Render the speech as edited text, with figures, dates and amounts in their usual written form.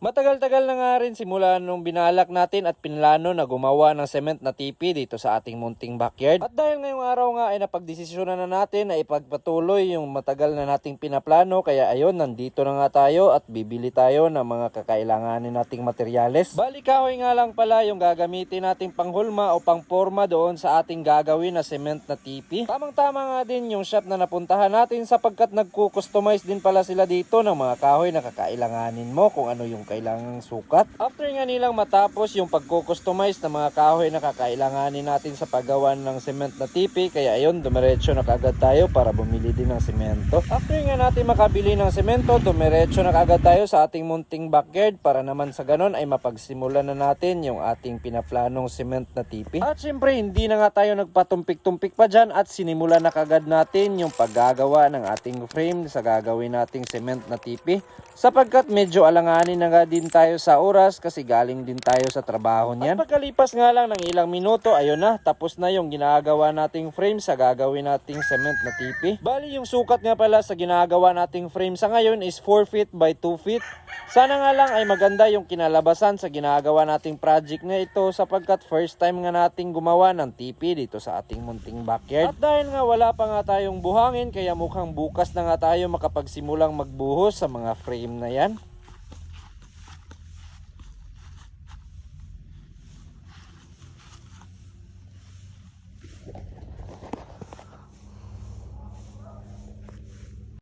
Matagal-tagal na nga rin simula nung binalak natin at pinlano na gumawa ng cement na tipi dito sa ating munting backyard. At dahil ngayong araw nga ay napagdesisyonan na natin na ipagpatuloy yung matagal na nating pinaplano, kaya ayun, nandito na nga tayo at bibili tayo ng mga kakailanganin nating materyales. Bali kahoy nga lang pala yung gagamitin nating panghulma o pangporma doon sa ating gagawin na cement na tipi. Tamang-tama nga din yung shop na napuntahan natin sapagkat nagko-customize din pala sila dito ng mga kahoy na kakailanganin mo kung ano yung kailangang sukat. After nga nilang matapos yung pagko-customize ng mga kahoy na kakailanganin natin sa paggawa ng cement na tipi, kaya ayun, dumiretso na kaagad tayo para bumili din ng semento. After nga natin makabili ng semento, dumiretso na kaagad tayo sa ating munting backyard para naman sa ganon ay mapagsimulan na natin yung ating pinaplanong cement na tipi. At syempre, hindi na nga tayo nagpatumpik-tumpik pa dyan at sinimulan na kaagad natin yung paggagawa ng ating frame sa gagawin nating cement na tipi. Sapagkat medyo alanganin na nga din tayo sa oras kasi galing din tayo sa trabaho niyan. At pagkalipas nga lang ng ilang minuto, ayun na, tapos na yung ginagawa nating frame sa gagawin nating cement na tipi. Bali yung sukat nga pala sa ginagawa nating frame sa ngayon is 4 feet by 2 feet. Sana nga lang ay maganda yung kinalabasan sa ginagawa nating project na ito sapagkat first time nga nating gumawa ng tipi dito sa ating munting backyard. At dahil nga wala pa nga tayong buhangin, kaya mukhang bukas na nga tayo makapagsimulang magbuhos sa mga frame na yan.